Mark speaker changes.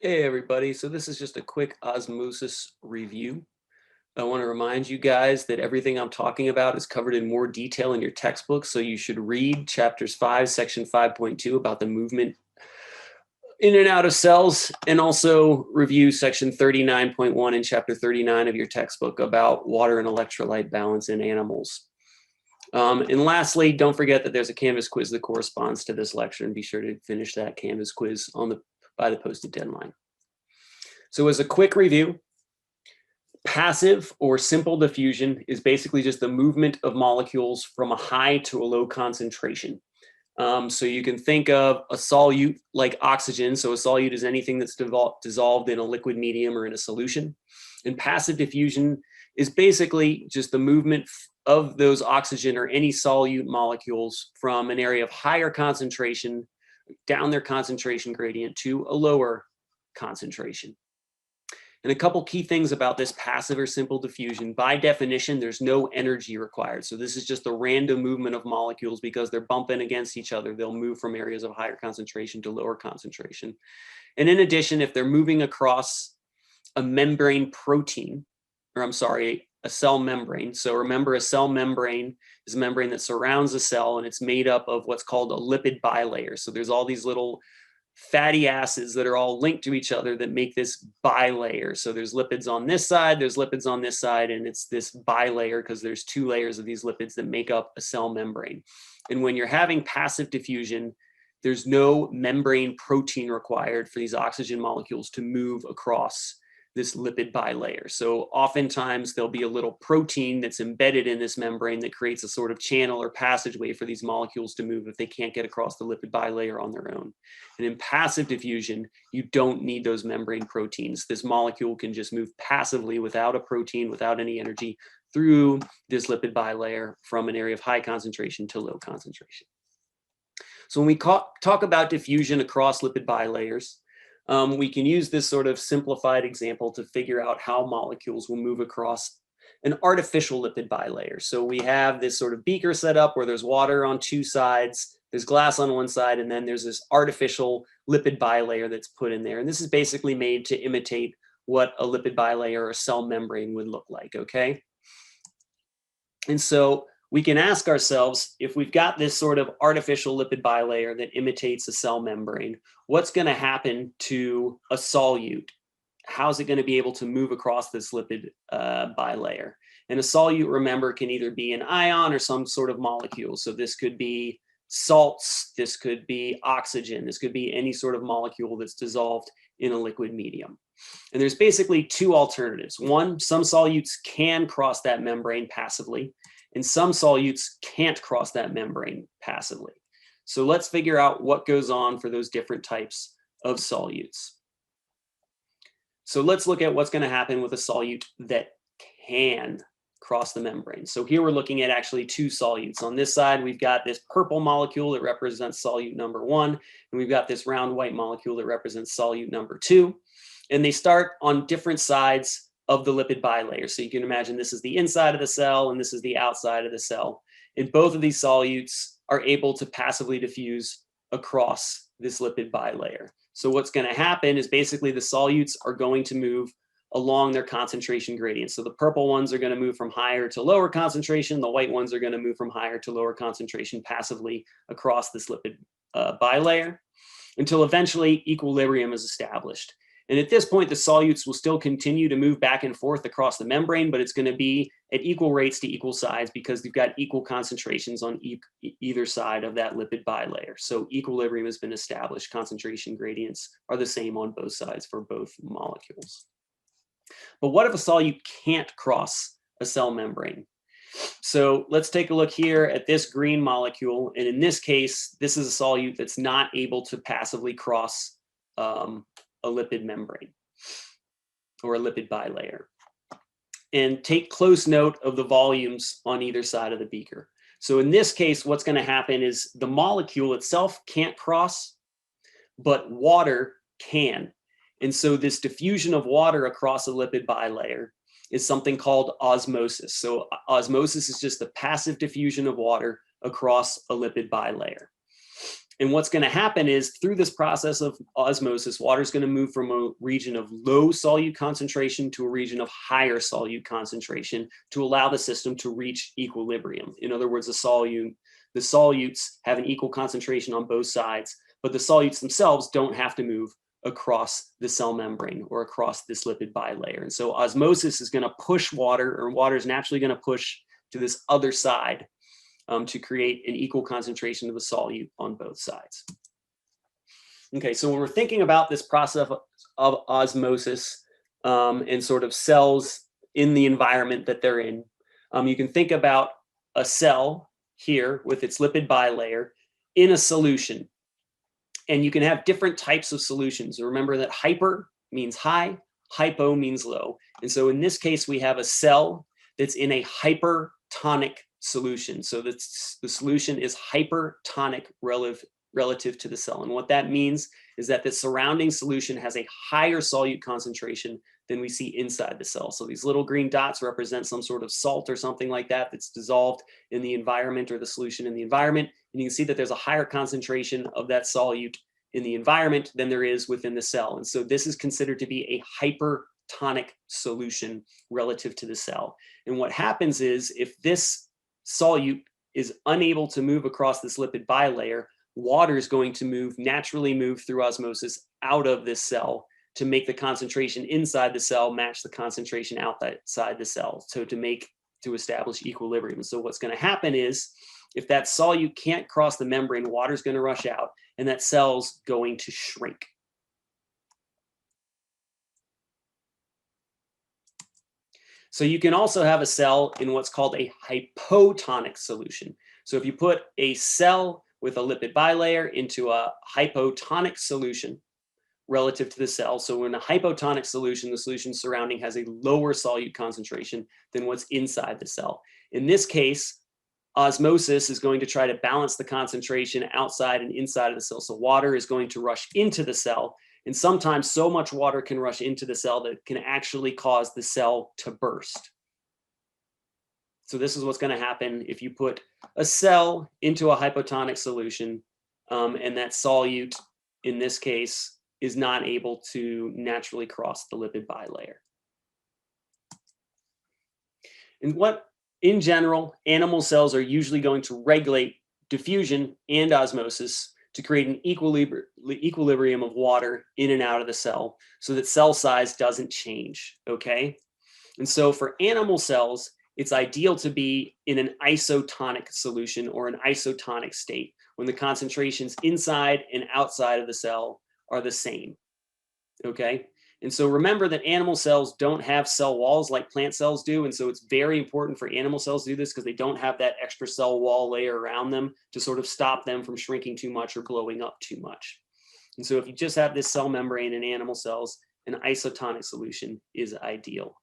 Speaker 1: Hey everybody, so this is just a quick osmosis review. I want to remind you guys that everything I'm talking about is covered in more detail in your textbook, so you should read chapters 5, section 5.2 about the movement in and out of cells, and also review section 39.1 in chapter 39 of your textbook about water and electrolyte balance in animals. And lastly, don't forget that there's a Canvas quiz that corresponds to this lecture, and be sure to finish that Canvas quiz by the posted deadline. So as a quick review, passive or simple diffusion is basically just the movement of molecules from a high to a low concentration. So you can think of a solute like oxygen. So a solute is anything that's dissolved in a liquid medium or in a solution. And passive diffusion is basically just the movement of those oxygen or any solute molecules from an area of higher concentration down their concentration gradient to a lower concentration. And a couple key things about this passive or simple diffusion. By definition, there's no energy required. So this is just a random movement of molecules because they're bumping against each other. They'll move from areas of higher concentration to lower concentration. And in addition, if they're moving across a membrane protein, or I'm sorry, a cell membrane. So remember, a cell membrane is a membrane that surrounds a cell, and it's made up of what's called a lipid bilayer. So there's all these little fatty acids that are all linked to each other that make this bilayer. So there's lipids on this side, there's lipids on this side, and it's this bilayer because there's two layers of these lipids that make up a cell membrane. And when you're having passive diffusion, there's no membrane protein required for these oxygen molecules to move across this lipid bilayer. So oftentimes there'll be a little protein that's embedded in this membrane that creates a sort of channel or passageway for these molecules to move if they can't get across the lipid bilayer on their own. And in passive diffusion, you don't need those membrane proteins. This molecule can just move passively without a protein, without any energy, through this lipid bilayer from an area of high concentration to low concentration. So when we talk about diffusion across lipid bilayers, we can use this sort of simplified example to figure out how molecules will move across an artificial lipid bilayer. So we have this sort of beaker set up where there's water on two sides, there's glass on one side, and then there's this artificial lipid bilayer that's put in there. And this is basically made to imitate what a lipid bilayer or a cell membrane would look like, okay? And so we can ask ourselves, if we've got this sort of artificial lipid bilayer that imitates a cell membrane, what's going to happen to a solute? How's it going to be able to move across this lipid bilayer? And a solute, remember, can either be an ion or some sort of molecule. So this could be salts, this could be oxygen, this could be any sort of molecule that's dissolved in a liquid medium. And there's basically two alternatives. One, some solutes can cross that membrane passively, and some solutes can't cross that membrane passively. So let's figure out what goes on for those different types of solutes. So let's look at what's going to happen with a solute that can cross the membrane. So here we're looking at actually two solutes. On this side, we've got this purple molecule that represents solute number 1, and we've got this round white molecule that represents solute number 2. And they start on different sides of the lipid bilayer. So you can imagine this is the inside of the cell and this is the outside of the cell. And both of these solutes are able to passively diffuse across this lipid bilayer. So what's going to happen is basically the solutes are going to move along their concentration gradient. So the purple ones are going to move from higher to lower concentration. The white ones are going to move from higher to lower concentration passively across this lipid bilayer until eventually equilibrium is established. And at this point, the solutes will still continue to move back and forth across the membrane, but it's going to be at equal rates to equal sides because they've got equal concentrations on either side of that lipid bilayer. So equilibrium has been established. Concentration gradients are the same on both sides for both molecules. But what if a solute can't cross a cell membrane? So let's take a look here at this green molecule. And in this case, this is a solute that's not able to passively cross a lipid membrane or a lipid bilayer. And take close note of the volumes on either side of the beaker. So in this case, what's going to happen is the molecule itself can't cross, but water can. And so this diffusion of water across a lipid bilayer is something called osmosis. So osmosis is just the passive diffusion of water across a lipid bilayer. And what's going to happen is through this process of osmosis, water is going to move from a region of low solute concentration to a region of higher solute concentration to allow the system to reach equilibrium. In other words, the solutes have an equal concentration on both sides, but the solutes themselves don't have to move across the cell membrane or across this lipid bilayer. And so osmosis is going to push water, or water is naturally going to push to this other side to create an equal concentration of the solute on both sides. Okay, so when we're thinking about this process of osmosis and sort of cells in the environment that they're in, you can think about a cell here with its lipid bilayer in a solution. And you can have different types of solutions. Remember that hyper means high, hypo means low. And so in this case, we have a cell that's in a hypertonic solution. So the solution is hypertonic relative to the cell. And what that means is that the surrounding solution has a higher solute concentration than we see inside the cell. So these little green dots represent some sort of salt or something like that that's dissolved in the environment, or the solution in the environment. And you can see that there's a higher concentration of that solute in the environment than there is within the cell. And so this is considered to be a hypertonic solution relative to the cell. And what happens is, if this solute is unable to move across this lipid bilayer, water is going to naturally move through osmosis out of this cell to make the concentration inside the cell match the concentration outside the cell, so to establish equilibrium. So what's going to happen is, if that solute can't cross the membrane, water is going to rush out, and that cell's going to shrink. So you can also have a cell in what's called a hypotonic solution. So if you put a cell with a lipid bilayer into a hypotonic solution relative to the cell, so in a hypotonic solution, the solution surrounding has a lower solute concentration than what's inside the cell. In this case, osmosis is going to try to balance the concentration outside and inside of the cell. So water is going to rush into the cell, and sometimes so much water can rush into the cell that it can actually cause the cell to burst. So this is what's going to happen if you put a cell into a hypotonic solution, and that solute, in this case, is not able to naturally cross the lipid bilayer. And in general, animal cells are usually going to regulate diffusion and osmosis to create an equilibrium of water in and out of the cell, so that cell size doesn't change, okay? And so for animal cells, it's ideal to be in an isotonic solution, or an isotonic state, when the concentrations inside and outside of the cell are the same, okay? And so remember that animal cells don't have cell walls like plant cells do. And so it's very important for animal cells to do this, because they don't have that extra cell wall layer around them to sort of stop them from shrinking too much or blowing up too much. And so if you just have this cell membrane in animal cells, an isotonic solution is ideal.